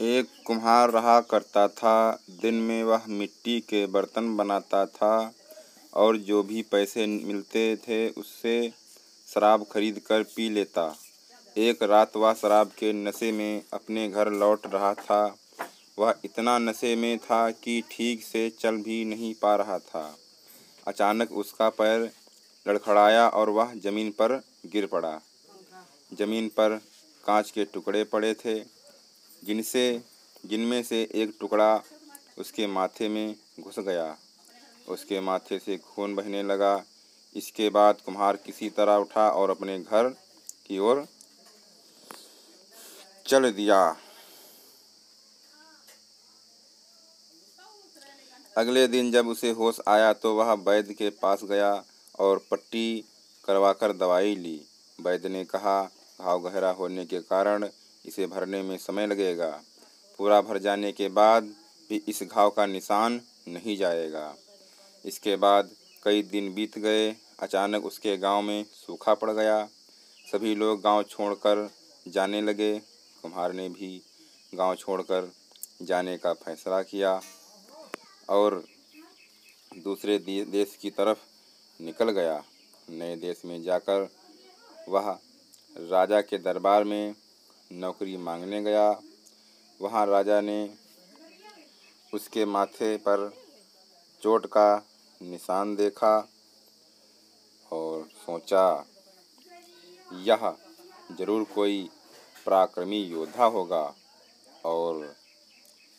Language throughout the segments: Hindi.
एक कुम्हार रहा करता था। दिन में वह मिट्टी के बर्तन बनाता था और जो भी पैसे मिलते थे उससे शराब खरीद कर पी लेता। एक रात वह शराब के नशे में अपने घर लौट रहा था। वह इतना नशे में था कि ठीक से चल भी नहीं पा रहा था। अचानक उसका पैर लड़खड़ाया और वह ज़मीन पर गिर पड़ा। ज़मीन पर कांच के टुकड़े पड़े थे, जिनमें से एक टुकड़ा उसके माथे में घुस गया। उसके माथे से खून बहने लगा। इसके बाद कुम्हार किसी तरह उठा और अपने घर की ओर चल दिया। अगले दिन जब उसे होश आया तो वह वैद्य के पास गया और पट्टी करवाकर दवाई ली। वैद्य ने कहा, घाव गहरा होने के कारण इसे भरने में समय लगेगा। पूरा भर जाने के बाद भी इस घाव का निशान नहीं जाएगा। इसके बाद कई दिन बीत गए। अचानक उसके गांव में सूखा पड़ गया। सभी लोग गांव छोड़कर जाने लगे। कुम्हार ने भी गांव छोड़कर जाने का फैसला किया और दूसरे देश की तरफ निकल गया। नए देश में जाकर वह राजा के दरबार में नौकरी मांगने गया। वहाँ राजा ने उसके माथे पर चोट का निशान देखा और सोचा, यह जरूर कोई पराक्रमी योद्धा होगा और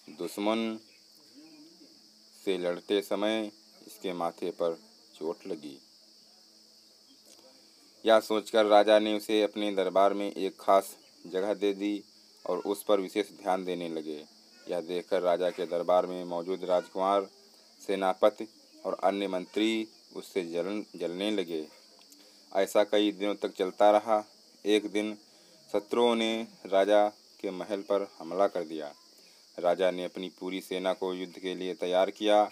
दुश्मन से लड़ते समय इसके माथे पर चोट लगी। यह सोचकर राजा ने उसे अपने दरबार में एक खास जगह दे दी और उस पर विशेष ध्यान देने लगे। यह देखकर राजा के दरबार में मौजूद राजकुमार, सेनापति और अन्य मंत्री उससे जलने लगे। ऐसा कई दिनों तक चलता रहा। एक दिन शत्रुओं ने राजा के महल पर हमला कर दिया। राजा ने अपनी पूरी सेना को युद्ध के लिए तैयार किया।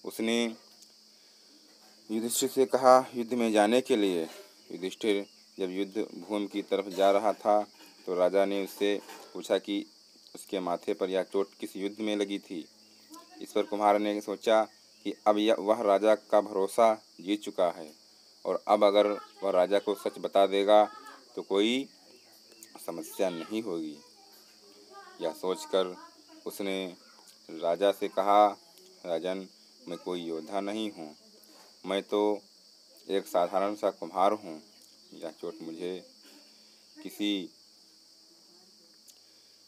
उसने युधिष्ठिर से कहा, युद्ध में जाने के लिए। युधिष्ठिर जब युद्ध भूमि की तरफ जा रहा था तो राजा ने उससे पूछा कि उसके माथे पर यह चोट किस युद्ध में लगी थी। इस पर कुम्हार ने सोचा कि अब वह राजा का भरोसा जीत चुका है और अब अगर वह राजा को सच बता देगा तो कोई समस्या नहीं होगी। यह सोचकर उसने राजा से कहा, राजन, मैं कोई योद्धा नहीं हूँ, मैं तो एक साधारण सा कुम्हार हूँ। यह चोट मुझे किसी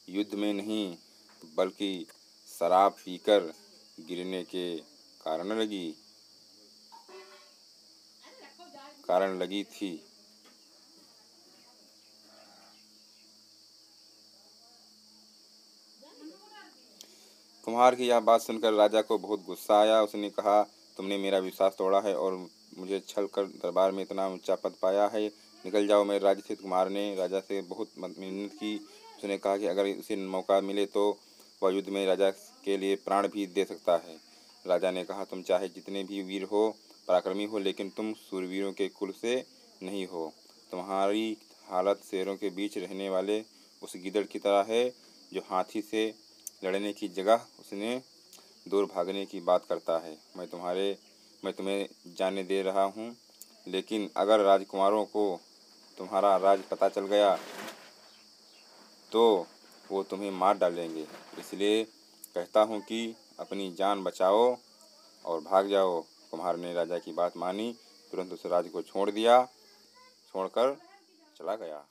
युद्ध में नहीं बल्कि शराब पीकर गिरने के कारण लगी थी। कुम्हार की यह बात सुनकर राजा को बहुत गुस्सा आया। उसने कहा, तुमने मेरा विश्वास तोड़ा है और मुझे छल कर दरबार में इतना ऊंचा पद पाया है। निकल जाओ मेरे राज्य से। कुम्हार ने राजा से बहुत मिन्नत की। उसने कहा कि अगर उसे मौका मिले तो वह युद्ध में राजा के लिए प्राण भी दे सकता है। राजा ने कहा, तुम चाहे जितने भी वीर हो, पराक्रमी हो, लेकिन तुम सूरवीरों के कुल से नहीं हो। तुम्हारी हालत शेरों के बीच रहने वाले उस गीदड़ की तरह है जो हाथी से लड़ने की जगह उसने दूर भागने की बात करता है। मैं तुम्हें जाने दे रहा हूँ, लेकिन अगर राजकुमारों को तुम्हारा राज पता चल गया तो वो तुम्हें मार डालेंगे। इसलिए कहता हूँ कि अपनी जान बचाओ और भाग जाओ। कुम्हार ने राजा की बात मानी, तुरंत उस राज्य को छोड़कर चला गया।